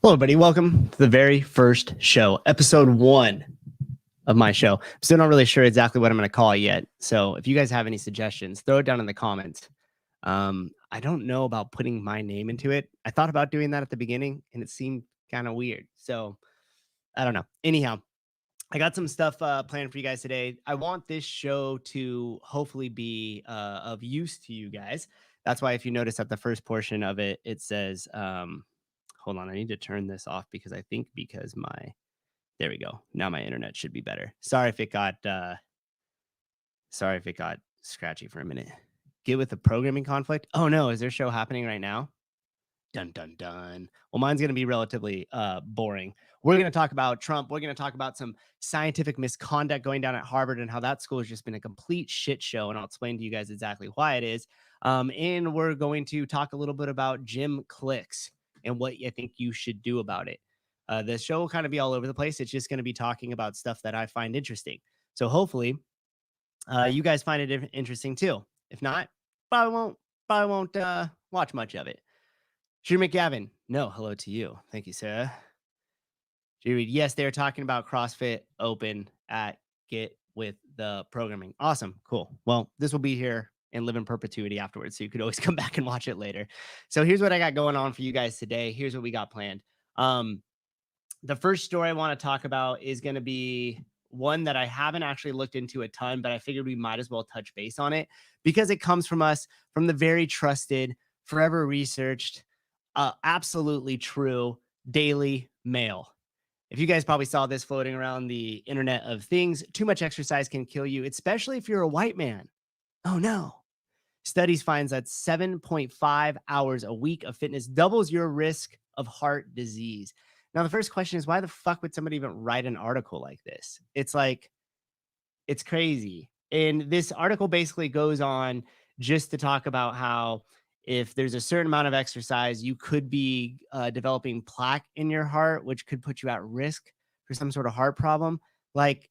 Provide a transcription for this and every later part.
Hello, everybody. Welcome to the very first show, episode 1 of my show. I'm still not really sure exactly what I'm going to call it yet. So if you guys have any suggestions, throw it down in the comments. I don't know about putting my name into it. I thought about doing that at the beginning and it seemed kind of weird. So I don't know. Anyhow, I got some stuff planned for you guys today. I want this show to hopefully be of use to you guys. That's why if you notice at the first portion of it, it says, hold on, I need to turn this off because there we go. Now my internet should be better. Sorry if it got scratchy for a minute. Get with the programming conflict. Oh no, is there a show happening right now? Dun dun dun. Well, mine's going to be relatively boring. We're going to talk about Trump. We're going to talk about some scientific misconduct going down at Harvard and how that school has just been a complete shit show. And I'll explain to you guys exactly why it is. And we're going to talk a little bit about Jim Cliques and what I think you should do about it. The show will kind of be all over the place. It's just going to be talking about stuff that I find interesting. So hopefully you guys find it interesting too. If not, probably won't watch much of it. Drew McGavin, no, hello to you. Thank you, sir. Drew, yes, they're talking about CrossFit Open at Get with the Programming. Awesome, cool. Well, this will be here and live in perpetuity afterwards, so you could always come back and watch it later. So here's what I got going on for you guys today. Here's what we got planned. The first story I want to talk about is going to be one that I haven't actually looked into a ton, but I figured we might as well touch base on it because it comes from us, from the very trusted, forever researched, absolutely true Daily Mail. If you guys probably saw this floating around the internet of things, too much exercise can kill you, especially if you're a white man. Oh no. Studies finds that 7.5 hours a week of fitness doubles your risk of heart disease. Now, the first question is, why the fuck would somebody even write an article like this? It's like, it's crazy. And this article basically goes on just to talk about how if there's a certain amount of exercise, you could be developing plaque in your heart, which could put you at risk for some sort of heart problem. Like,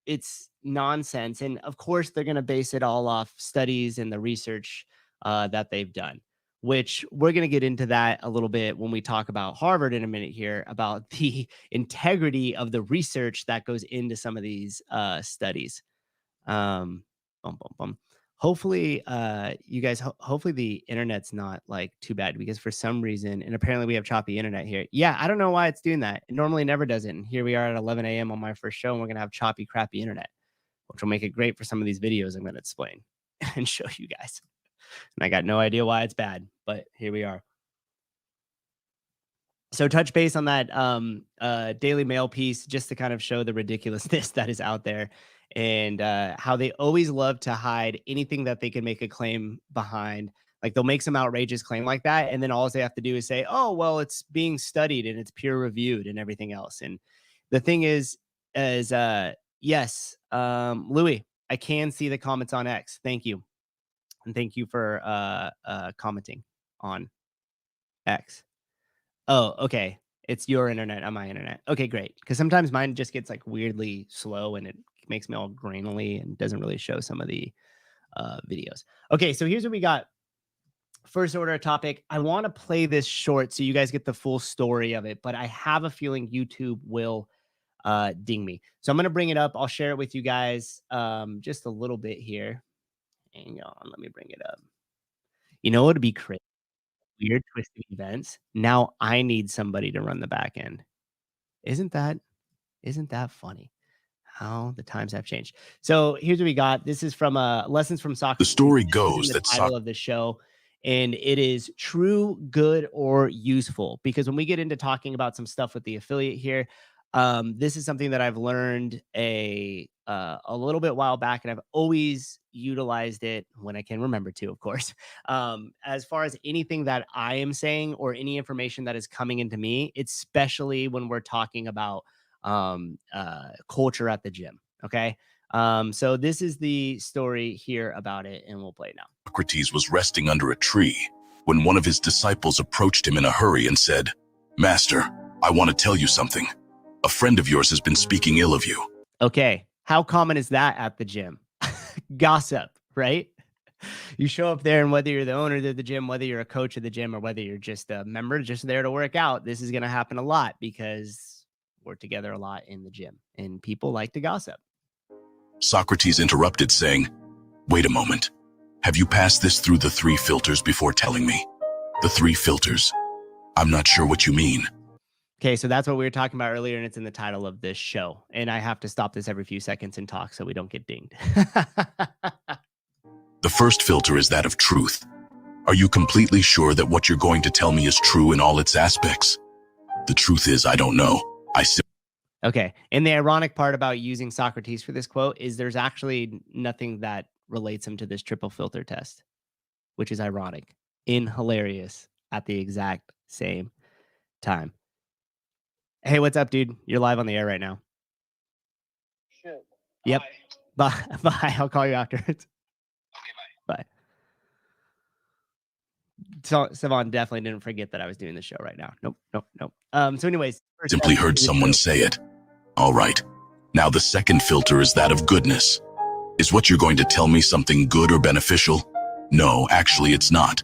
it's nonsense. And of course, they're going to base it all off studies and the research that they've done, which we're going to get into that a little bit when we talk about Harvard in a minute here, about the integrity of the research that goes into some of these studies. Hopefully you guys, hopefully the internet's not like too bad, because for some reason, and apparently we have choppy internet here. Yeah, I don't know why it's doing that. It normally never does it. And here we are at 11 a.m. on my first show, and we're going to have choppy, crappy internet, which will make it great for some of these videos I'm going to explain and show you guys. And I got no idea why it's bad, but here we are. So touch base on that Daily Mail piece just to kind of show the ridiculousness that is out there, and how they always love to hide anything that they can make a claim behind. Like, they'll make some outrageous claim like that, and then all they have to do is say, oh, well, it's being studied and it's peer reviewed and everything else. And the thing is yes, Louis, I can see the comments on X. Thank you. And thank you for commenting on X. Oh, okay. It's your internet on my internet. Okay, great. Because sometimes mine just gets like weirdly slow and it makes me all grainily and doesn't really show some of the videos. Okay, so here's what we got. First order topic. I want to play this short so you guys get the full story of it, but I have a feeling YouTube will ding me. So I'm going to bring it up. I'll share it with you guys just a little bit here. Hang on, let me bring it up. You know what would be crazy? Weird twisted events. Now I need somebody to run the back end. Isn't that funny? How the times have changed. So here's what we got. This is from Lessons from Soccer. The story goes that the title of the show, and it is True, Good, or Useful. Because when we get into talking about some stuff with the affiliate here, this is something that I've learned a little bit while back, and I've always utilized it when I can remember to, of course. As far as anything that I am saying or any information that is coming into me, especially when we're talking about culture at the gym. Okay. So this is the story here about it, and we'll play it now. Socrates was resting under a tree when one of his disciples approached him in a hurry and said, "Master, I want to tell you something. A friend of yours has been speaking ill of you." Okay. How common is that at the gym? Gossip, right? You show up there, and whether you're the owner of the gym, whether you're a coach of the gym, or whether you're just a member, just there to work out, this is going to happen a lot because we're together a lot in the gym and people like to gossip. Socrates interrupted, saying, "Wait a moment. Have you passed this through the 3 filters before telling me?" "The 3 filters? I'm not sure what you mean." Okay, so that's what we were talking about earlier, and it's in the title of this show. And I have to stop this every few seconds and talk so we don't get dinged. The first filter is that of truth. Are you completely sure that what you're going to tell me is true in all its aspects? The truth is, I don't know. Okay, and the ironic part about using Socrates for this quote is there's actually nothing that relates him to this triple filter test, which is ironic and hilarious at the exact same time. Hey, what's up, dude? You're live on the air right now. Shit. Yep. Bye. Bye. I'll call you afterwards. Okay, Bye. So Savon definitely didn't forget that I was doing the show right now. Nope. So anyways, Simply heard someone say it. All right. Now the second filter is that of goodness. Is what you're going to tell me something good or beneficial? No, actually it's not.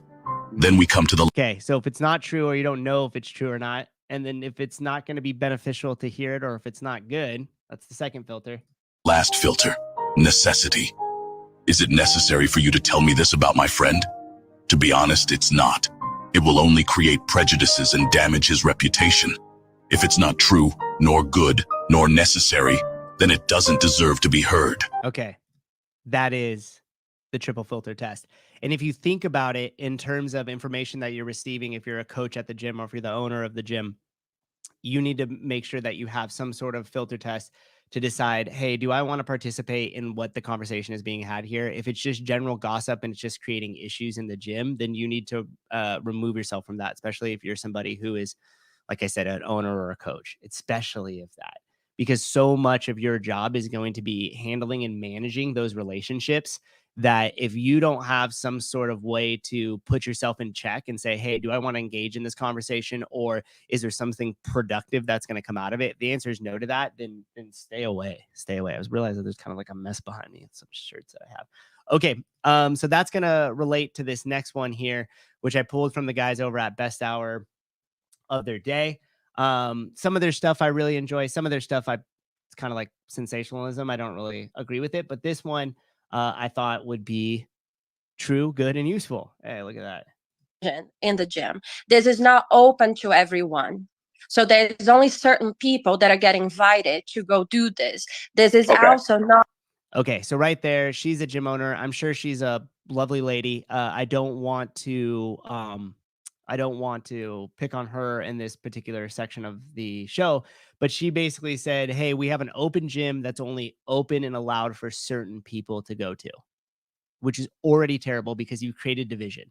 Then we come to the okay, so if it's not true, or you don't know if it's true or not, and then if it's not going to be beneficial to hear it, or if it's not good, that's the second filter. last filter, necessity. Is it necessary for you to tell me this about my friend? To be honest, it's not. It will only create prejudices and damage his reputation. If it's not true, nor good, nor necessary, then it doesn't deserve to be heard. Okay, that is the triple filter test. And if you think about it in terms of information that you're receiving, if you're a coach at the gym or if you're the owner of the gym, you need to make sure that you have some sort of filter test to decide, hey, do I want to participate in what the conversation is being had here? If it's just general gossip and it's just creating issues in the gym, then you need to remove yourself from that, especially if you're somebody who is, like I said, an owner or a coach, especially if that, because so much of your job is going to be handling and managing those relationships that if you don't have some sort of way to put yourself in check and say, hey, do I want to engage in this conversation, or is there something productive that's going to come out of it? The answer is no to that. Then stay away. Stay away. I was realizing there's kind of like a mess behind me and some shirts that I have. Okay. So that's going to relate to this next one here, which I pulled from the guys over at Best Hour of their day. Some of their stuff I really enjoy. Some of their stuff it's kind of like sensationalism. I don't really agree with it, but this one I thought would be true, good, and useful. Hey, look at that. In the gym. This is not open to everyone. So there's only certain people that are getting invited to go do this. This is also not. Okay, so right there, she's a gym owner. I'm sure she's a lovely lady. I don't want to pick on her in this particular section of the show, but she basically said, hey, we have an open gym that's only open and allowed for certain people to go to, which is already terrible because you created division.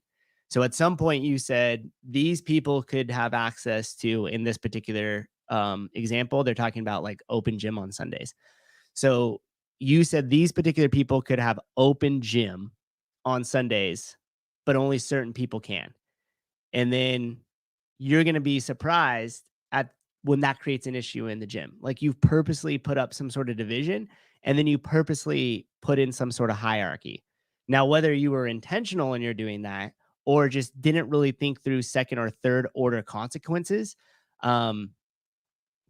So at some point you said these people could have access to, in this particular example, they're talking about like open gym on Sundays. So you said these particular people could have open gym on Sundays, but only certain people can. And then you're going to be surprised at when that creates an issue in the gym. Like you've purposely put up some sort of division, and then you purposely put in some sort of hierarchy. Now, whether you were intentional in you're doing that or just didn't really think through second or third order consequences,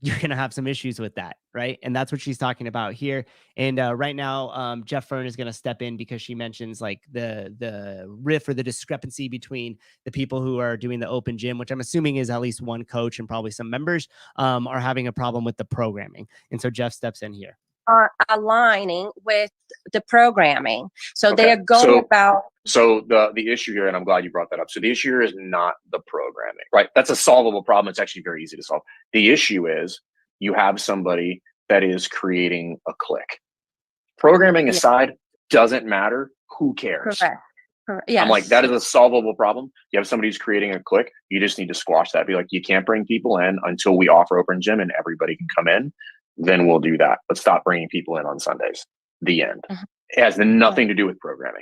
you're going to have some issues with that, right? And that's what she's talking about here. And right now, Jeff Fern is going to step in because she mentions like the riff or the discrepancy between the people who are doing the open gym, which I'm assuming is at least one coach and probably some members, are having a problem with the programming. And so Jeff steps in here. Are aligning with the programming. So they are going about. So the issue here, and I'm glad you brought that up. So the issue here is not the programming, right? That's a solvable problem. It's actually very easy to solve. The issue is you have somebody that is creating a clique. Programming aside, doesn't matter. Who cares? Correct. Yes. I'm like, that is a solvable problem. You have somebody who's creating a clique. You just need to squash that. Be like, you can't bring people in until we offer open gym and everybody can come in. Then we'll do that. But stop bringing people in on Sundays. The end. It has nothing to do with programming.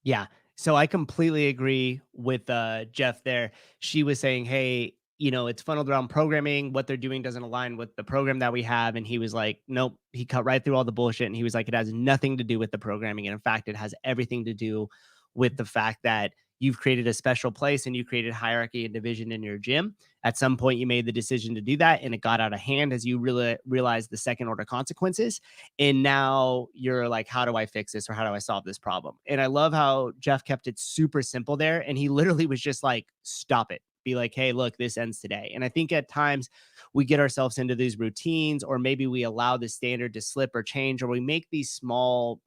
Yeah. So I completely agree with Jeff there. She was saying, hey, you know, it's funneled around programming. What they're doing doesn't align with the program that we have. And he was like, nope, he cut right through all the bullshit. And he was like, it has nothing to do with the programming. And in fact, it has everything to do with the fact that you've created a special place and you created hierarchy and division in your gym. At some point, you made the decision to do that, and it got out of hand as you really realized the second order consequences. And now you're like, how do I fix this, or how do I solve this problem? And I love how Jeff kept it super simple there. And he literally was just like, stop it. Be like, hey, look, this ends today. And I think at times we get ourselves into these routines, or maybe we allow the standard to slip or change, or we make these small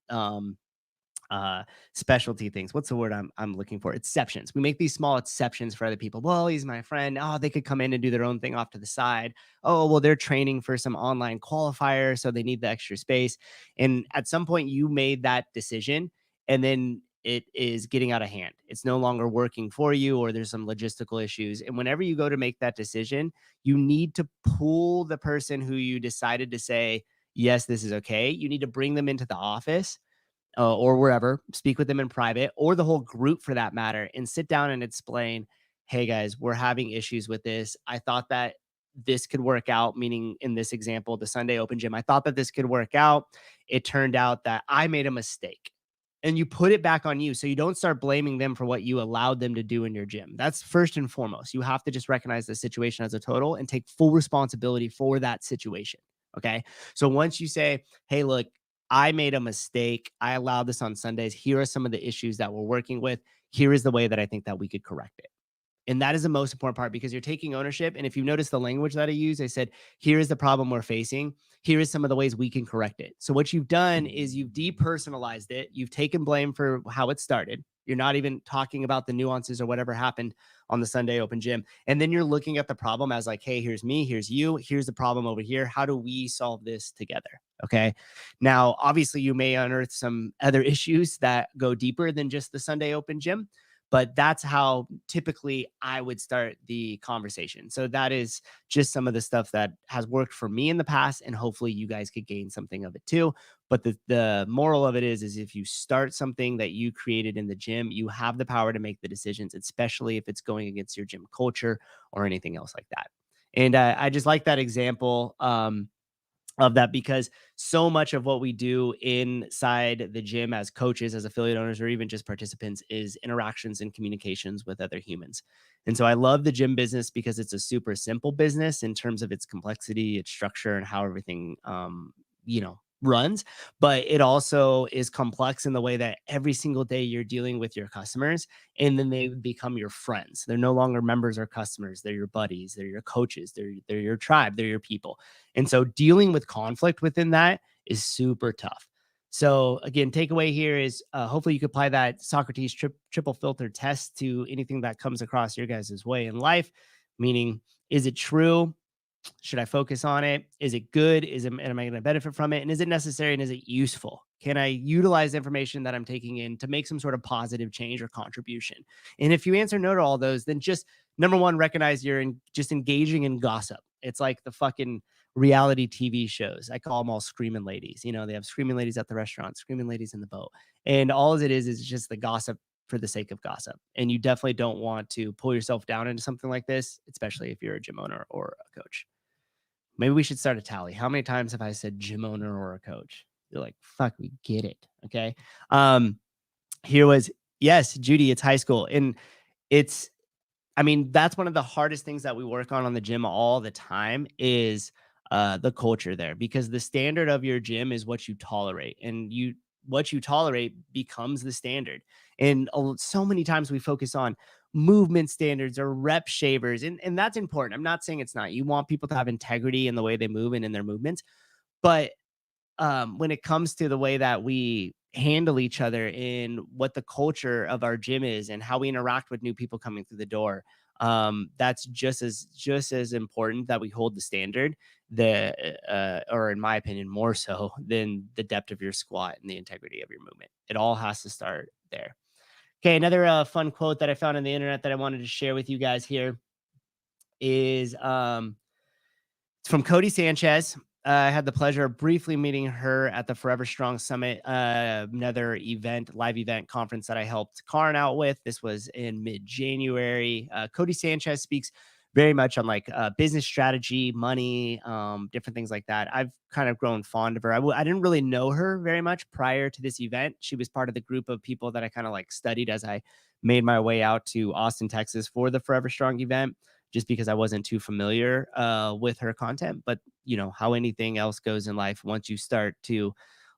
specialty things. What's the word I'm looking for? Exceptions. We make these small exceptions for other people. Well, he's my friend. Oh, they could come in and do their own thing off to the side. Oh, well, they're training for some online qualifier, so they need the extra space. And at some point you made that decision, and then it is getting out of hand. It's no longer working for you, or there's some logistical issues. And whenever you go to make that decision, you need to pull the person who you decided to say, yes, this is okay. You need to bring them into the office, or wherever, speak with them in private, or the whole group for that matter, and sit down and explain, hey guys, we're having issues with this. I thought that this could work out, meaning in this example, the Sunday open gym. I thought that this could work out. It turned out that I made a mistake. And you put it back on you. So you don't start blaming them for what you allowed them to do in your gym. That's first and foremost. You have to just recognize the situation as a total and take full responsibility for that situation. Okay. So once you say, hey, look, I made a mistake. I allowed this on Sundays. Here are some of the issues that we're working with. Here is the way that I think that we could correct it. And that is the most important part, because you're taking ownership. And if you notice the language that I use, I said, here is the problem we're facing. Here is some of the ways we can correct it. So what you've done is you've depersonalized it. You've taken blame for how it started. You're not even talking about the nuances or whatever happened on the Sunday open gym. And then you're looking at the problem as like, hey, here's me, here's you, here's the problem over here. How do we solve this together? Okay. Now, obviously, you may unearth some other issues that go deeper than just the Sunday open gym, but that's how typically I would start the conversation. So that is just some of the stuff that has worked for me in the past, and hopefully you guys could gain something of it too. But the moral of it is if you start something that you created in the gym, you have the power to make the decisions, especially if it's going against your gym culture or anything else like that. And I just like that example of that, because so much of what we do inside the gym as coaches, as affiliate owners, or even just participants is interactions and communications with other humans. And so I love the gym business because it's a super simple business in terms of its complexity, its structure, and how everything, runs. But it also is complex in the way that every single day you're dealing with your customers, and then they become your friends. They're no longer members or customers. They're your buddies. They're your coaches. They're your tribe. They're your people. And so dealing with conflict within that is super tough. So again, takeaway here is hopefully you can apply that Socrates triple filter test to anything that comes across your guys' way in life. Meaning, is it true? Should I focus on it? Is it good? Am I going to benefit from it? And is it necessary? And is it useful? Can I utilize the information that I'm taking in to make some sort of positive change or contribution? And if you answer no to all those, then just number one, recognize you're just engaging in gossip. It's like the fucking reality TV shows. I call them all screaming ladies. You know, they have screaming ladies at the restaurant, screaming ladies in the boat. And all it is just the gossip for the sake of gossip. And you definitely don't want to pull yourself down into something like this, especially if you're a gym owner or a coach. Maybe we should start a tally. How many times have I said gym owner or a coach? You're like, fuck, we get it. Okay. Here was, yes, Judy, it's high school. And that's one of the hardest things that we work on the gym all the time is the culture there, because the standard of your gym is what you tolerate, and what you tolerate becomes the standard. And so many times we focus on movement standards or rep shavers, and that's important. I'm not saying it's not. You want people to have integrity in the way they move and in their movements, but when it comes to the way that we handle each other in what the culture of our gym is and how we interact with new people coming through the door, that's just as important that we hold the standard, or in my opinion, more so than the depth of your squat and the integrity of your movement. It all has to start there. Okay, another fun quote that I found on the internet that I wanted to share with you guys here is it's from Cody Sanchez. I had the pleasure of briefly meeting her at the Forever Strong Summit, another live event conference that I helped Karin out with. This was in mid-January. Cody Sanchez speaks very much on like business strategy, money, different things like that. I've kind of grown fond of her. I didn't really know her very much prior to this event. She was part of the group of people that I kind of like studied as I made my way out to Austin, Texas for the Forever Strong event, just because I wasn't too familiar with her content. But you know how anything else goes in life, once you start to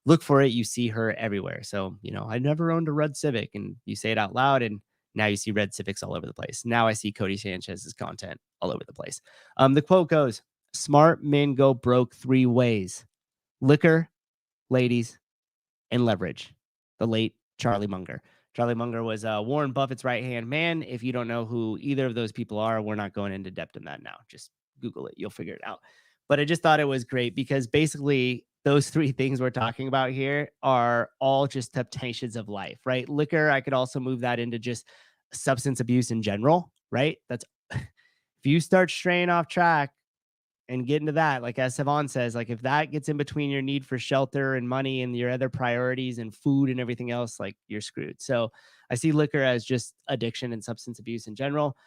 look for it, you see her everywhere. So, you know, I never owned a red Civic, and you say it out loud, and now you see red Civics all over the place. Now I see Cody Sanchez's content all over the place. The quote goes, "Smart men go broke 3 ways: liquor, ladies, and leverage." The late Charlie Munger. Charlie Munger was Warren Buffett's right-hand man. If you don't know who either of those people are, we're not going into depth in that now. Just Google it. You'll figure it out. But I just thought it was great because basically those 3 things we're talking about here are all just temptations of life, right? Liquor, I could also move that into just substance abuse in general, right? That's if you start straying off track and get into that, like as Savon says, like if that gets in between your need for shelter and money and your other priorities and food and everything else, like you're screwed. So I see liquor as just addiction and substance abuse in general.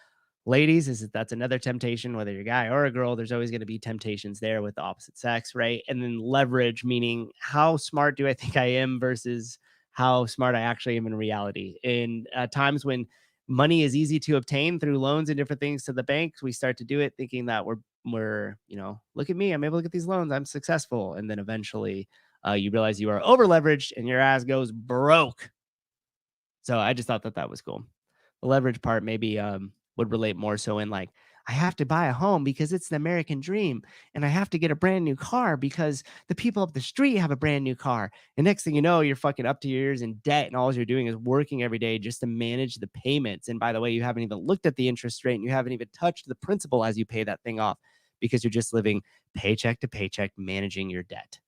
Ladies, that's another temptation, whether you're a guy or a girl, there's always going to be temptations there with the opposite sex, right? And then leverage, meaning how smart do I think I am versus how smart I actually am in reality. And times when money is easy to obtain through loans and different things to the banks, we start to do it thinking that we're, you know, look at me, I'm able to get these loans, I'm successful. And then eventually you realize you are over leveraged and your ass goes broke. So I just thought that that was cool. The leverage part maybe would relate more so in like, I have to buy a home because it's the American dream, and I have to get a brand new car because the people up the street have a brand new car. And next thing you know, you're fucking up to your ears in debt, and all you're doing is working every day just to manage the payments. And by the way, you haven't even looked at the interest rate, and you haven't even touched the principal as you pay that thing off because you're just living paycheck to paycheck, managing your debt.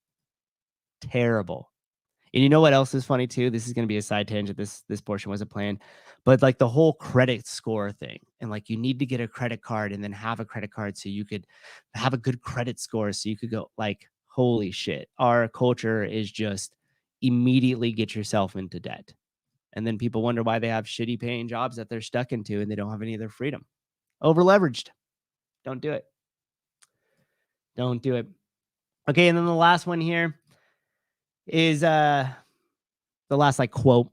Terrible. And you know what else is funny too? This is going to be a side tangent. This portion wasn't planned, but like the whole credit score thing, and like you need to get a credit card and then have a credit card so you could have a good credit score so you could go like, holy shit. Our culture is just immediately get yourself into debt. And then people wonder why they have shitty paying jobs that they're stuck into and they don't have any of their freedom. Over leveraged. Don't do it. Don't do it. Okay, and then the last one here is the last like quote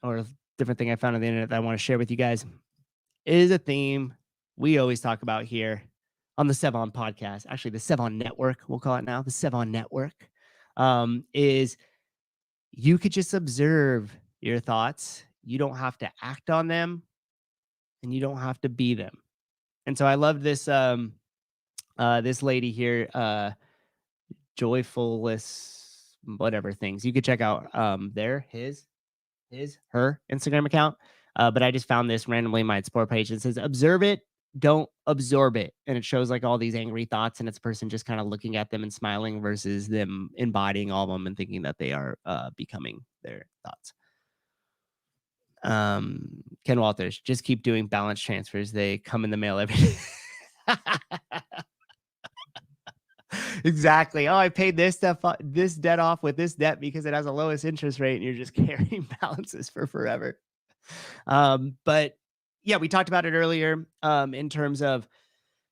or different thing I found on the internet that I want to share with you guys is a theme we always talk about here on the Sevon podcast. Actually, the Sevon Network, we'll call it now, the Sevon Network, is you could just observe your thoughts. You don't have to act on them, and you don't have to be them. And so I love this this lady here, Joyfulness, whatever things. You could check out her Instagram account. But I just found this randomly in my Explore page. It says, observe it, don't absorb it. And it shows like all these angry thoughts, and it's a person just kind of looking at them and smiling versus them embodying all of them and thinking that they are becoming their thoughts. Ken Walters, just keep doing balance transfers. They come in the mail every day. Exactly. Oh, I paid this debt off with this debt because it has the lowest interest rate, and you're just carrying balances for forever. But yeah, we talked about it earlier in terms of,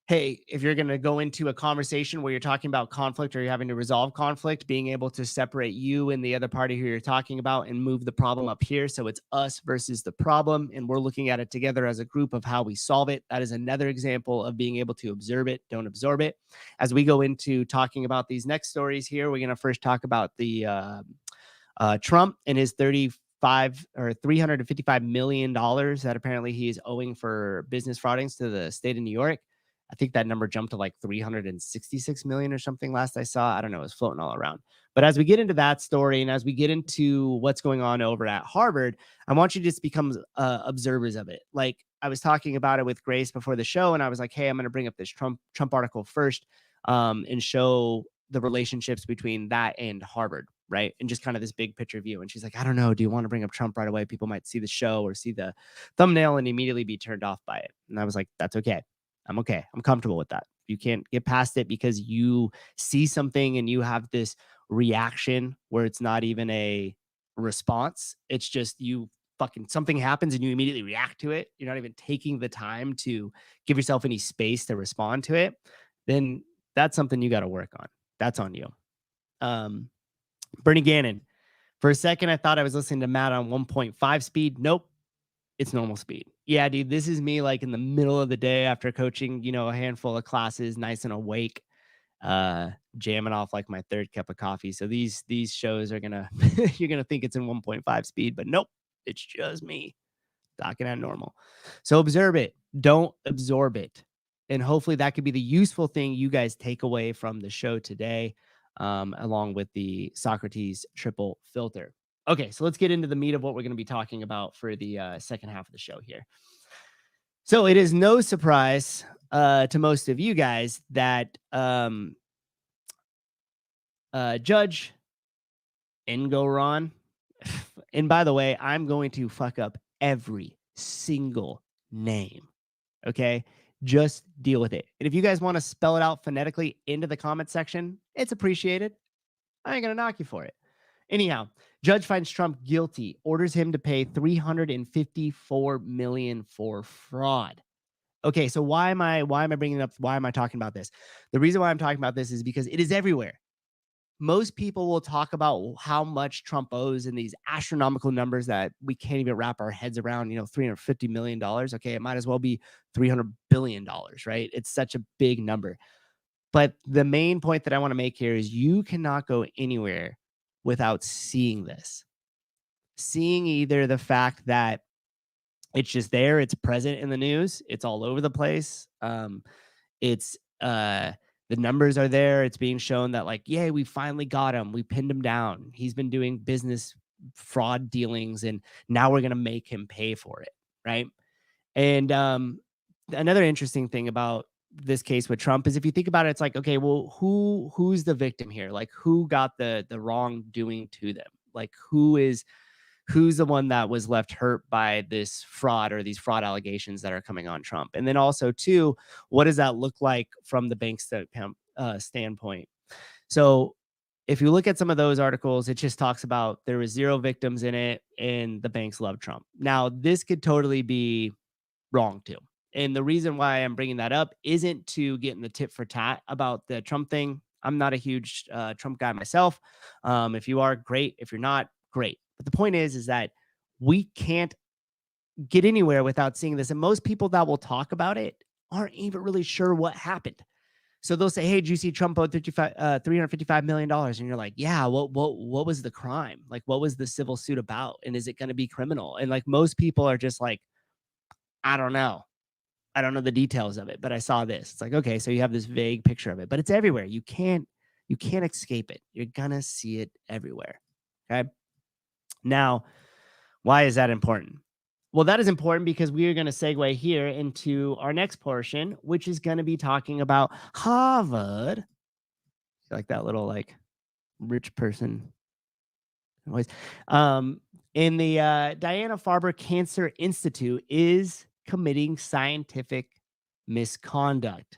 hey, if you're going to go into a conversation where you're talking about conflict or you're having to resolve conflict, being able to separate you and the other party who you're talking about and move the problem up here. So it's us versus the problem. And we're looking at it together as a group of how we solve it. That is another example of being able to observe it, don't absorb it. As we go into talking about these next stories here, we're going to first talk about the Trump and his $355 million that apparently he is owing for business fraudings to the state of New York. I think that number jumped to like 366 million or something last I saw. I don't know. It was floating all around. But as we get into that story and as we get into what's going on over at Harvard, I want you to just become observers of it. Like I was talking about it with Grace before the show, and I was like, hey, I'm going to bring up this Trump article first and show the relationships between that and Harvard, right? And just kind of this big picture view. And she's like, I don't know. Do you want to bring up Trump right away? People might see the show or see the thumbnail and immediately be turned off by it. And I was like, that's okay. I'm okay. I'm comfortable with that. You can't get past it because you see something and you have this reaction where it's not even a response. It's just you fucking something happens and you immediately react to it, you're not even taking the time to give yourself any space to respond to it, then that's something you got to work on. That's on you. Bernie Gannon. For a second, I thought I was listening to Matt on 1.5 speed. Nope. It's normal speed. Yeah, dude, this is me like in the middle of the day after coaching, you know, a handful of classes, nice and awake, jamming off like my third cup of coffee. So these shows are gonna you're gonna think it's in 1.5 speed, but nope, it's just me talking at normal. So observe it, don't absorb it. And hopefully that could be the useful thing you guys take away from the show today, along with the Socrates triple filter. Okay, so let's get into the meat of what we're going to be talking about for the second half of the show here. So it is no surprise to most of you guys that Judge Engoron, and by the way, I'm going to fuck up every single name. Okay, just deal with it. And if you guys want to spell it out phonetically into the comment section, it's appreciated. I ain't gonna knock you for it. Anyhow, judge finds Trump guilty, orders him to pay $354 million for fraud. Okay, so why am I bringing it up? Why am I talking about this? The reason why I'm talking about this is because it is everywhere. Most people will talk about how much Trump owes in these astronomical numbers that we can't even wrap our heads around, you know, $350 million. Okay, it might as well be $300 billion, right? It's such a big number. But the main point that I want to make here is you cannot go anywhere without seeing this. Seeing either the fact that it's just there, it's present in the news, it's all over the place. It's the numbers are there. It's being shown that like, yay, we finally got him. We pinned him down. He's been doing business fraud dealings, and now we're gonna make him pay for it, right? And another interesting thing about this case with Trump is if you think about it, it's like, okay, well, who's the victim here? Like, who got the wrongdoing to them? Like, who's the one that was left hurt by this fraud or these fraud allegations that are coming on Trump? And then also, too, what does that look like from the bank's standpoint? So if you look at some of those articles, it just talks about there was 0 victims in it and the banks love Trump. Now, this could totally be wrong, too. And the reason why I'm bringing that up isn't to get in the tit for tat about the Trump thing. I'm not a huge Trump guy myself. If you are, great. If you're not, great. But the point is that we can't get anywhere without seeing this. And most people that will talk about it aren't even really sure what happened. So they'll say, hey, did you see Trump owed $355 million? And you're like, yeah, what was the crime? Like, what was the civil suit about? And is it going to be criminal? And like most people are just like, I don't know. I don't know the details of it, but I saw this. It's like, okay, so you have this vague picture of it, but it's everywhere. You can't escape it. You're going to see it everywhere. Okay. Now, why is that important? Well, that is important because we are going to segue here into our next portion, which is going to be talking about Harvard. Like that little like rich person voice. In the Diana Farber Cancer Institute is committing scientific misconduct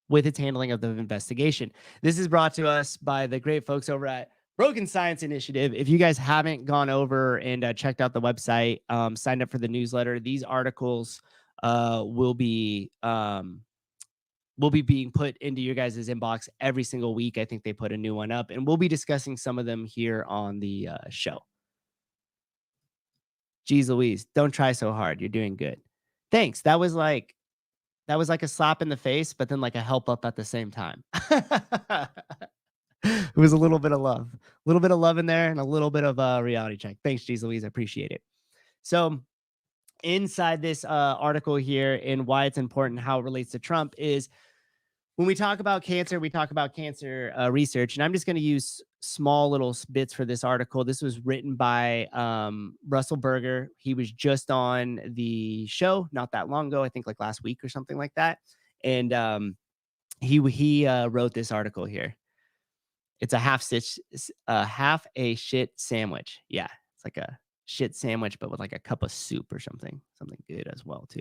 with its handling of the investigation. This is brought to us by the great folks over at Broken Science Initiative. If you guys haven't gone over and checked out the website, signed up for the newsletter, these articles will be being put into your guys' inbox every single week. I think they put a new one up, and we'll be discussing some of them here on the show. Geez Louise, don't try so hard. You're doing good. Thanks. That was like a slap in the face, but then like a help up at the same time. It was a little bit of love in there and a little bit of a reality check. Thanks, Geez Louise. I appreciate it. So inside this article here and why it's important, how it relates to Trump is when we talk about cancer, we talk about cancer research, and I'm just going to use small little bits for this article. This was written by Russell Berger. He was just on the show not that long ago, I think like last week or something like that. And he wrote this article here. It's a half a shit sandwich. Yeah, it's like a shit sandwich, but with like a cup of soup or something good as well too.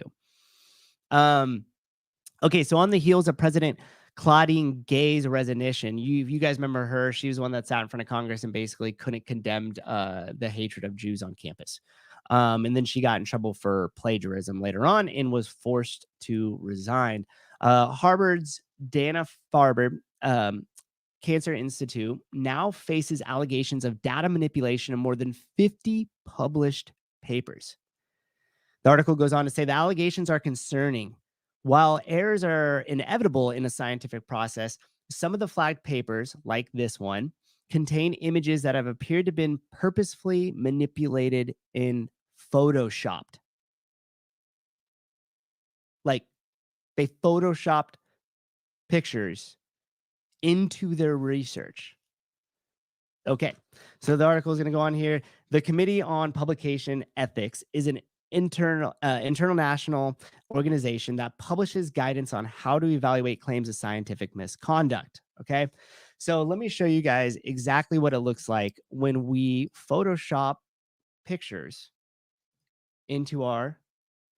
Okay, so on the heels of President Claudine Gay's resignation. You guys remember her? She was the one that sat in front of Congress and basically couldn't condemn the hatred of Jews on campus. And then she got in trouble for plagiarism later on and was forced to resign. Harvard's Dana Farber Cancer Institute now faces allegations of data manipulation in more than 50 published papers. The article goes on to say the allegations are concerning. While errors are inevitable in a scientific process, some of the flagged papers, like this one, contain images that have appeared to have been purposefully manipulated and photoshopped. Like they photoshopped pictures into their research. Okay, so the article is going to go on here. The Committee on Publication Ethics is an internal national organization that publishes guidance on how to evaluate claims of scientific misconduct. Okay, so let me show you guys exactly what it looks like when we Photoshop pictures into our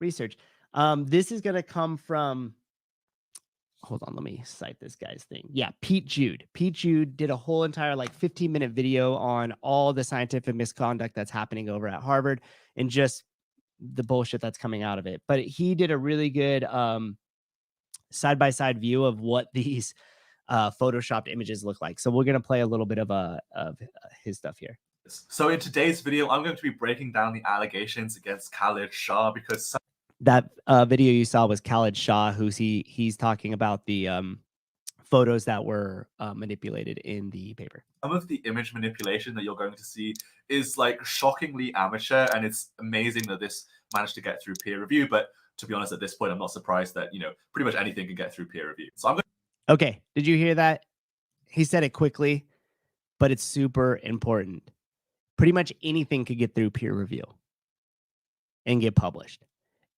research. This is going to come from, hold on, let me cite this guy's thing. Yeah, Pete Jude. Pete Jude did a whole entire like 15-minute video on all the scientific misconduct that's happening over at Harvard and just the bullshit that's coming out of it. But he did a really good side-by-side view of what these photoshopped images look like. So we're going to play a little bit of his stuff here. So in today's video, I'm going to be breaking down the allegations against Khalid Shah because that video you saw was Khalid Shah, he's talking about the photos that were manipulated in the paper. Some of the image manipulation that you're going to see is like shockingly amateur, and it's amazing that this managed to get through peer review. But to be honest, at this point, I'm not surprised that, pretty much anything can get through peer review. So I'm going to... Okay, did you hear that? He said it quickly, but it's super important. Pretty much anything could get through peer review and get published.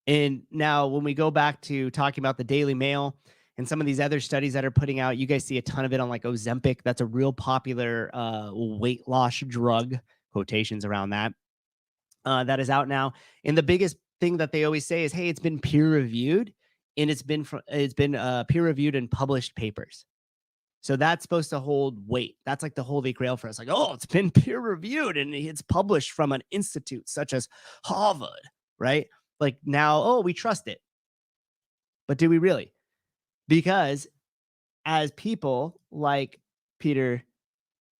And now when we go back to talking about the Daily Mail and some of these other studies that are putting out, you guys see a ton of it on like Ozempic. That's a real popular weight loss drug, quotations around that, that is out now. And the biggest thing that they always say is, hey, it's been peer reviewed, and it's been peer reviewed and published papers. So that's supposed to hold weight. That's like the holy grail for us. Like, oh, it's been peer reviewed and it's published from an institute such as Harvard, right? Like now, oh, we trust it. But do we really? Because as people like Peter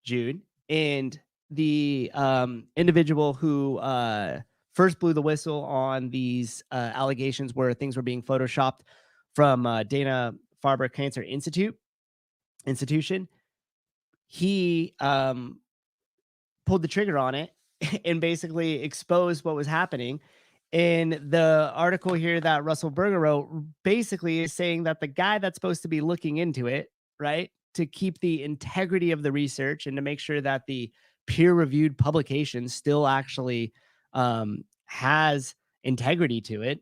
Jude and the individual who first blew the whistle on these allegations where things were being photoshopped from Dana Farber Cancer Institution, he pulled the trigger on it and basically exposed what was happening. And the article here that Russell Berger wrote basically is saying that the guy that's supposed to be looking into it, right, to keep the integrity of the research and to make sure that the peer-reviewed publication still actually has integrity to it,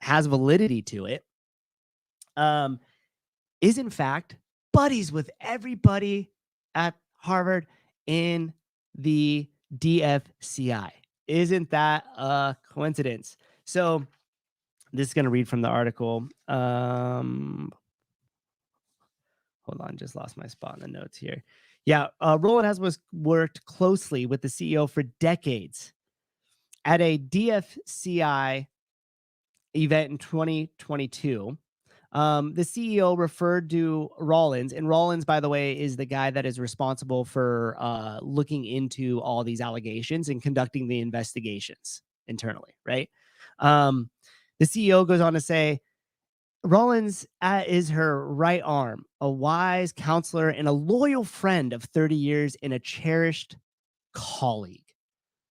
has validity to it, is in fact buddies with everybody at Harvard in the DFCI. Isn't that a coincidence? So this is going to read from the article. Hold on, just lost my spot in the notes here. Yeah, Roland has worked closely with the CEO for decades. At a DFCI event in 2022, the CEO referred to Rollins, and Rollins, by the way, is the guy that is responsible for looking into all these allegations and conducting the investigations internally, right? The CEO goes on to say, Rollins is her right arm, a wise counselor and a loyal friend of 30 years and a cherished colleague.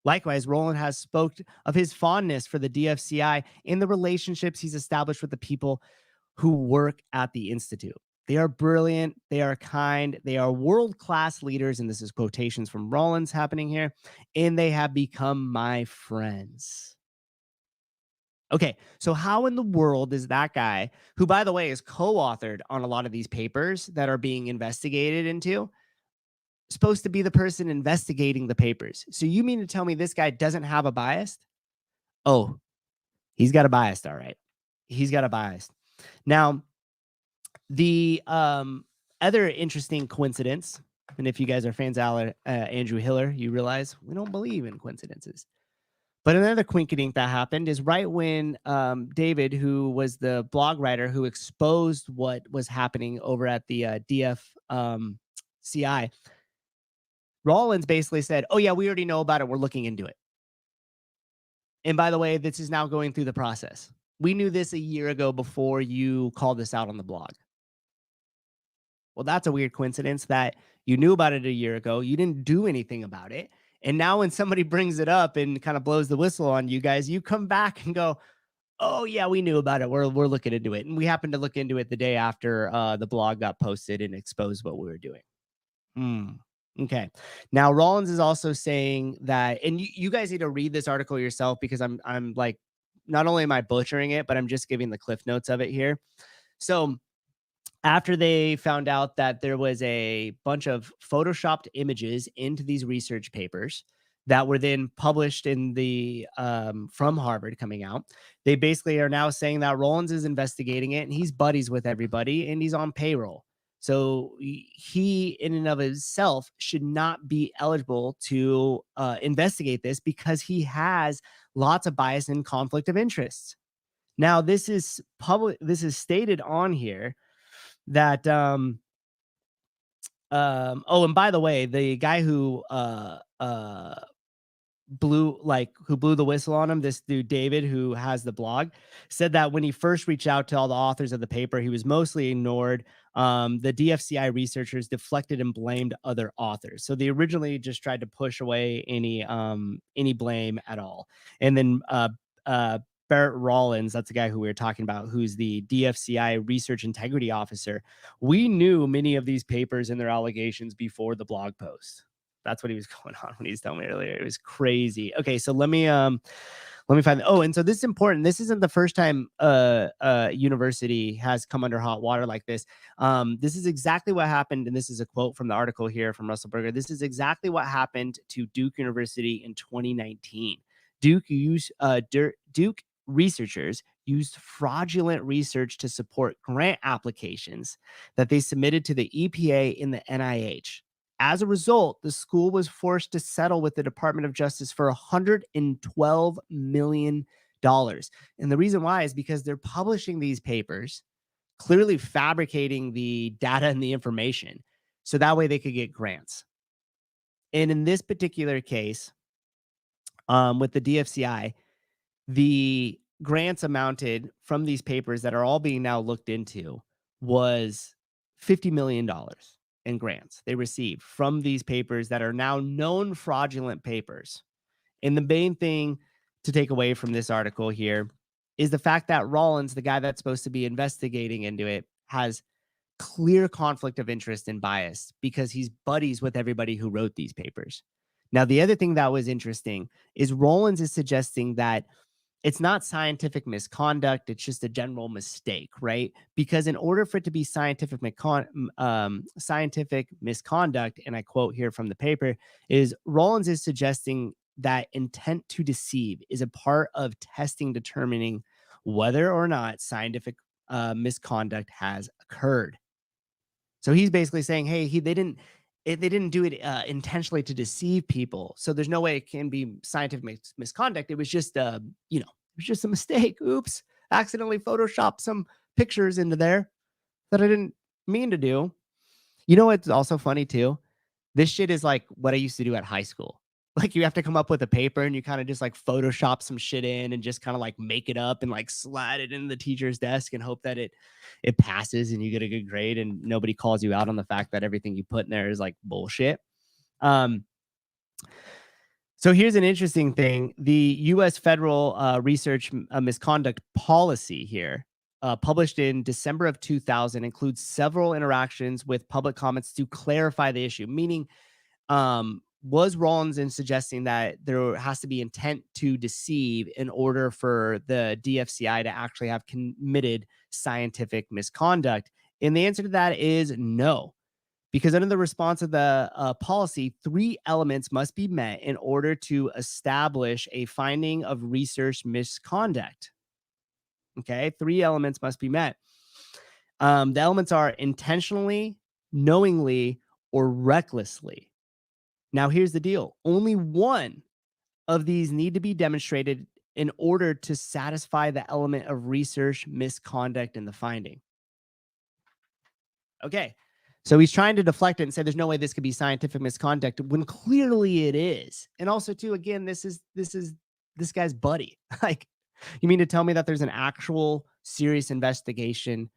Likewise, Roland has spoke of his fondness for the DFCI and the relationships he's established with the people who work at the Institute. They are brilliant, they are kind, they are world-class leaders, and this is quotations from Rollins happening here, and they have become my friends. Okay, so how in the world is that guy, who, by the way, is co-authored on a lot of these papers that are being investigated into, supposed to be the person investigating the papers? So you mean to tell me this guy doesn't have a bias? Oh, he's got a bias, all right. He's got a bias. Now, The other interesting coincidence, and if you guys are fans of Andrew Hiller, you realize we don't believe in coincidences. But another quinkydink that happened is right when David, who was the blog writer who exposed what was happening over at the CI, Rollins basically said, oh, yeah, we already know about it. We're looking into it. And by the way, this is now going through the process. We knew this a year ago before you called this out on the blog. Well, that's a weird coincidence that you knew about it a year ago. You didn't do anything about it. And now when somebody brings it up and kind of blows the whistle on you guys, you come back and go, oh, yeah, we knew about it. We're looking into it. And we happened to look into it the day after the blog got posted and exposed what we were doing. Okay. Now, Rollins is also saying that, and you guys need to read this article yourself because I'm like, not only am I butchering it, but I'm just giving the cliff notes of it here. So after they found out that there was a bunch of photoshopped images into these research papers that were then published in the from Harvard coming out, they basically are now saying that Rollins is investigating it and he's buddies with everybody and he's on payroll. So he in and of himself should not be eligible to investigate this because he has lots of bias and conflict of interest. Now, this is public. This is stated on here that oh, and by the way, the guy who blew the whistle on him, this dude David, who has the blog, said that when he first reached out to all the authors of the paper, he was mostly ignored. The DFCI researchers deflected and blamed other authors, so they originally just tried to push away any blame at all. And then Barrett Rollins, that's the guy who we were talking about, who's the DFCI research integrity officer. We knew many of these papers and their allegations before the blog post. That's what he was going on when he was telling me earlier. It was crazy. Okay, so let me find. Oh, and so this is important. This isn't the first time university has come under hot water like this. This is exactly what happened, and this is a quote from the article here from Russell Berger. This is exactly what happened to Duke University in 2019. Duke researchers used fraudulent research to support grant applications that they submitted to the EPA and the NIH. As a result, the school was forced to settle with the Department of Justice for $112 million. And the reason why is because they're publishing these papers, clearly fabricating the data and the information, so that way they could get grants. And in this particular case, with the DFCI, the grants amounted from these papers that are all being now looked into was $50 million in grants they received from these papers that are now known fraudulent papers. And the main thing to take away from this article here is the fact that Rollins, the guy that's supposed to be investigating into it, has clear conflict of interest and bias because he's buddies with everybody who wrote these papers. Now, the other thing that was interesting is Rollins is suggesting that it's not scientific misconduct. It's just a general mistake, right? Because in order for it to be scientific misconduct, and I quote here from the paper, is Rollins is suggesting that intent to deceive is a part of testing determining whether or not scientific misconduct has occurred. So he's basically saying, hey, they didn't do it intentionally to deceive people. So there's no way it can be scientific misconduct. It was just, it was just a mistake. Oops, accidentally photoshopped some pictures into there that I didn't mean to do. You know what's also funny too? This shit is like what I used to do at high school. Like you have to come up with a paper and you kind of just like Photoshop some shit in and just kind of like make it up and like slide it in the teacher's desk and hope that it passes and you get a good grade and nobody calls you out on the fact that everything you put in there is like bullshit. So here's an interesting thing. The U.S. Federal Research Misconduct Policy here, published in December of 2000, includes several interactions with public comments to clarify the issue, meaning was Rollins in suggesting that there has to be intent to deceive in order for the DFCI to actually have committed scientific misconduct? And the answer to that is no, because under the response of the policy, 3 elements must be met in order to establish a finding of research misconduct. Okay, 3 elements must be met. The elements are intentionally, knowingly, or recklessly. Now, here's the deal. Only one of these need to be demonstrated in order to satisfy the element of research misconduct in the finding. Okay. So he's trying to deflect it and say there's no way this could be scientific misconduct when clearly it is. And also, too, again, this is this guy's buddy. Like, you mean to tell me that there's an actual serious investigation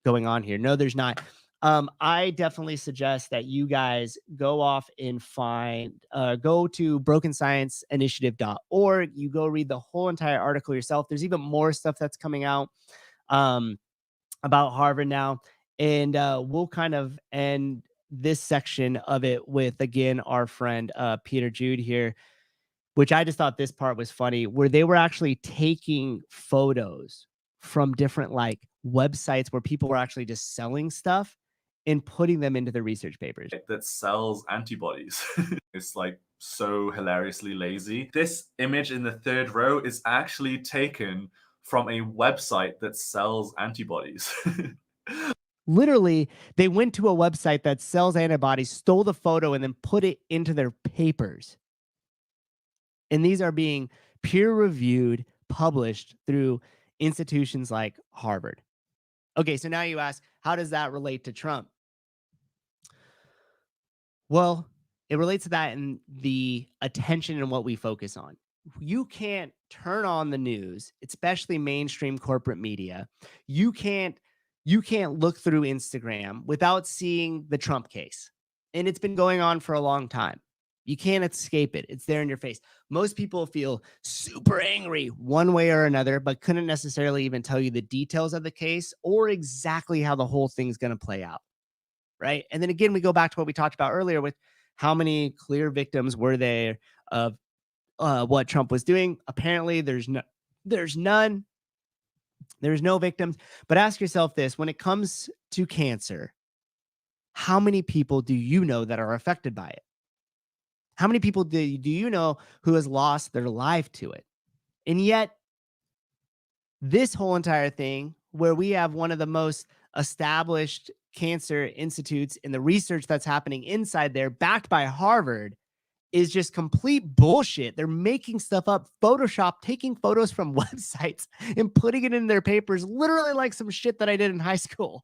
going on here? No, there's not. I definitely suggest that you guys go off and go to brokenscienceinitiative.org. You go read the whole entire article yourself. There's even more stuff that's coming out about Harvard now. And we'll kind of end this section of it with, again, our friend Peter Jude here, which I just thought this part was funny, where they were actually taking photos from different like websites where people were actually just selling stuff and putting them into the research papers. That sells antibodies. It's like so hilariously lazy. This image in the third row is actually taken from a website that sells antibodies. Literally, they went to a website that sells antibodies, stole the photo, and then put it into their papers. And these are being peer-reviewed, published through institutions like Harvard. Okay, so now you ask, how does that relate to Trump? Well, it relates to that in the attention and what we focus on. You can't turn on the news, especially mainstream corporate media. You can't look through Instagram without seeing the Trump case. And it's been going on for a long time. You can't escape it. It's there in your face. Most people feel super angry one way or another, but couldn't necessarily even tell you the details of the case or exactly how the whole thing's going to play out. Right. And then again, we go back to what we talked about earlier with how many clear victims were there of what Trump was doing. Apparently, there's none. There's no victims. But ask yourself this: when it comes to cancer, how many people do you know that are affected by it? How many people do you know who has lost their life to it? And yet, this whole entire thing, where we have one of the most established cancer institutes in the research that's happening inside there, backed by Harvard, is just complete bullshit. They're making stuff up, Photoshop, taking photos from websites and putting it in their papers, literally like some shit that I did in high school.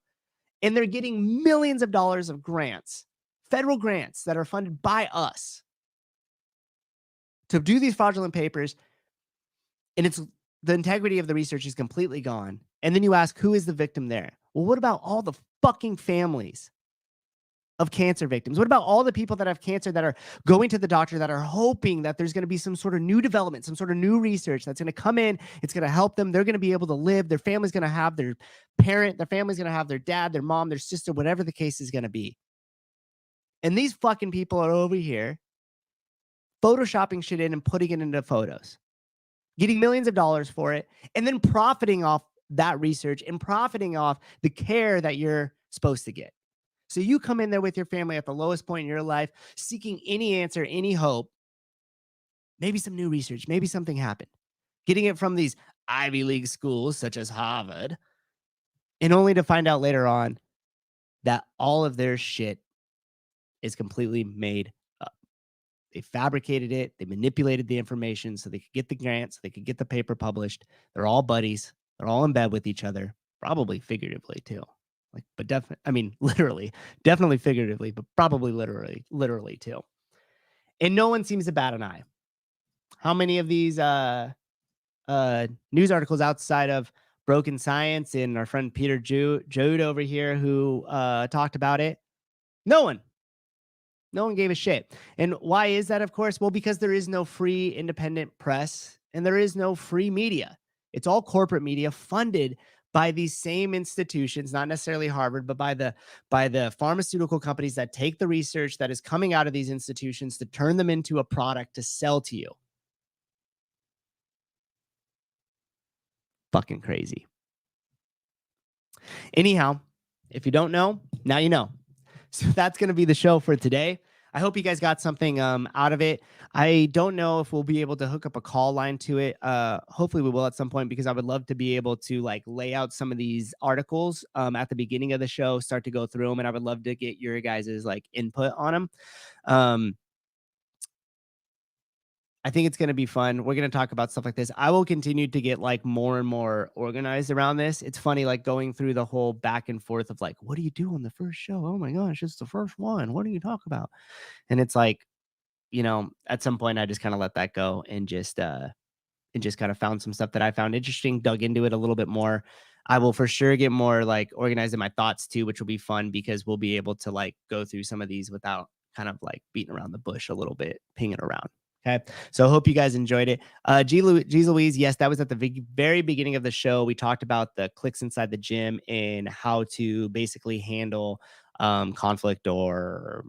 And they're getting millions of dollars of grants, federal grants that are funded by us to do these fraudulent papers. And it's the integrity of the research is completely gone. And then you ask, who is the victim there? Well, what about all the fucking families of cancer victims? What about all the people that have cancer that are going to the doctor, that are hoping that there's going to be some sort of new development, some sort of new research that's going to come in, it's going to help them, they're going to be able to live, their family's going to have their parent, their family's going to have their dad, their mom, their sister, whatever the case is going to be. And these fucking people are over here photoshopping shit in and putting it into photos, getting millions of dollars for it, and then profiting off that research and profiting off the care that you're supposed to get. So you come in there with your family at the lowest point in your life, seeking any answer, any hope, maybe some new research, maybe something happened, getting it from these Ivy League schools such as Harvard, and only to find out later on that all of their shit is completely made up. They fabricated it. They manipulated the information so they could get the grants, so they could get the paper published. They're all buddies. They're all in bed with each other, probably figuratively too. Like, but definitely, I mean, literally, definitely figuratively, but probably literally too. And no one seems to bat an eye. How many of these news articles outside of Broken Science and our friend Peter Jude over here who talked about it? No one gave a shit. And why is that? Of course, well, because there is no free independent press and there is no free media. It's all corporate media funded by these same institutions, not necessarily Harvard, but by the pharmaceutical companies that take the research that is coming out of these institutions to turn them into a product to sell to you. Fucking crazy. Anyhow, if you don't know, now you know. So that's going to be the show for today. I hope you guys got something out of it. I don't know if we'll be able to hook up a call line to it. Hopefully we will at some point, because I would love to be able to like lay out some of these articles at the beginning of the show, start to go through them, and I would love to get your guys' like input on them. I think it's going to be fun. We're going to talk about stuff like this. I will continue to get like more and more organized around this. It's funny, like going through the whole back and forth of like, what do you do on the first show? Oh my gosh, it's the first one. What do you talk about? And it's like, you know, at some point I just kind of let that go and just kind of found some stuff that I found interesting, dug into it a little bit more. I will for sure get more like organized in my thoughts too, which will be fun because we'll be able to like go through some of these without kind of like beating around the bush a little bit, pinging around. Okay. So I hope you guys enjoyed it. Geez Louise, yes, that was at the very beginning of the show. We talked about the cliques inside the gym and how to basically handle conflict or,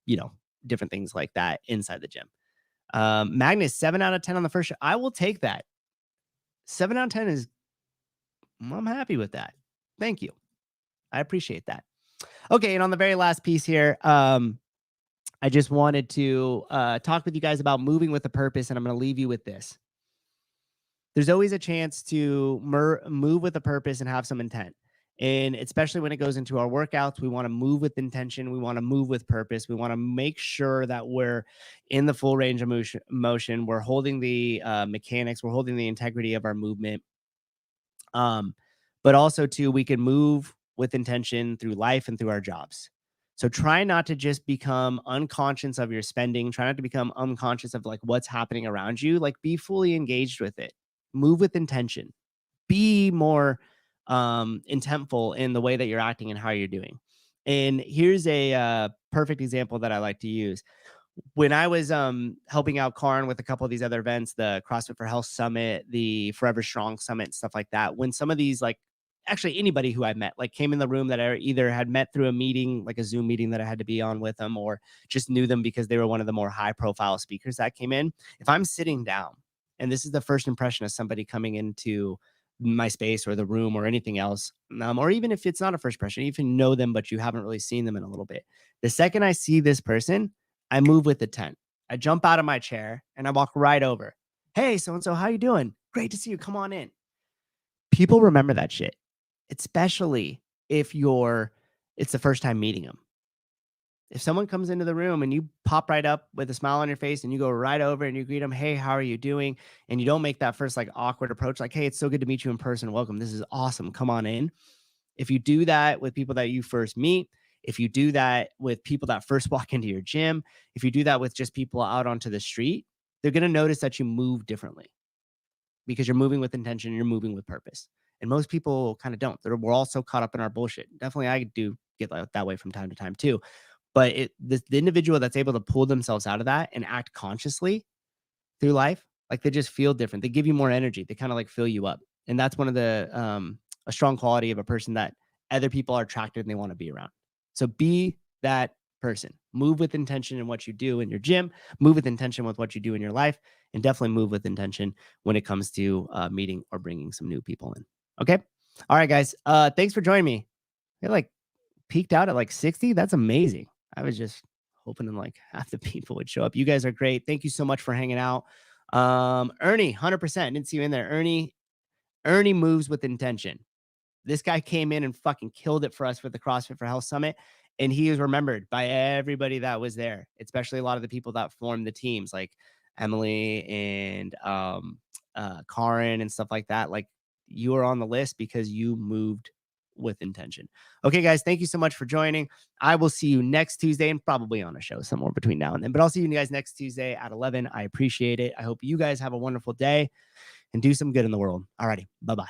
you know, different things like that inside the gym. Magnus, 7 out of 10 on the first show. I will take that. 7 out of 10 is, I'm happy with that. Thank you. I appreciate that. Okay. And on the very last piece here, I just wanted to talk with you guys about moving with a purpose, and I'm going to leave you with this. There's always a chance to move with a purpose and have some intent. And especially when it goes into our workouts, we want to move with intention. We want to move with purpose. We want to make sure that we're in the full range of motion. We're holding the mechanics. We're holding the integrity of our movement. But also, too, we can move with intention through life and through our jobs. So try not to just become unconscious of your spending. Try not to become unconscious of like what's happening around you. Like be fully engaged with it. Move with intention. Be more intentful in the way that you're acting and how you're doing. And here's a perfect example that I like to use. When I was helping out Karn with a couple of these other events, the CrossFit for Health Summit, the Forever Strong Summit, stuff like that, when some of these like actually anybody who I met like came in the room that I either had met through a meeting, like a Zoom meeting that I had to be on with them, or just knew them because they were one of the more high profile speakers that came in. If I'm sitting down and this is the first impression of somebody coming into my space or the room or anything else, or even if it's not a first impression, you even know them, but you haven't really seen them in a little bit. The second I see this person, I move with intent. I jump out of my chair and I walk right over. Hey, so-and-so, how you doing? Great to see you. Come on in. People remember that shit. Especially if it's the first time meeting them. If someone comes into the room and you pop right up with a smile on your face and you go right over and you greet them, hey, how are you doing? And you don't make that first like awkward approach, like, hey, it's so good to meet you in person. Welcome. This is awesome. Come on in. If you do that with people that you first meet, if you do that with people that first walk into your gym, if you do that with just people out onto the street, they're going to notice that you move differently because you're moving with intention, you're moving with purpose. And most people kind of don't. We're all so caught up in our bullshit. Definitely, I do get that way from time to time too. But the individual that's able to pull themselves out of that and act consciously through life, like they just feel different. They give you more energy. They kind of like fill you up. And that's one of the a strong quality of a person that other people are attracted and they want to be around. So be that person. Move with intention in what you do in your gym. Move with intention with what you do in your life. And definitely move with intention when it comes to meeting or bringing some new people in. Okay. All right, guys. Thanks for joining me. They like peaked out at like 60. That's amazing. I was just hoping like half the people would show up. You guys are great. Thank you so much for hanging out. Ernie, 100%. Didn't see you in there. Ernie moves with intention. This guy came in and fucking killed it for us for the CrossFit for Health Summit. And he is remembered by everybody that was there, especially a lot of the people that formed the teams like Emily and Karin and stuff like that. Like you are on the list because you moved with intention. Okay, guys, thank you so much for joining. I will see you next Tuesday and probably on a show somewhere between now and then, but I'll see you guys next Tuesday at 11. I appreciate it. I hope you guys have a wonderful day and do some good in the world. Alrighty. Bye-bye.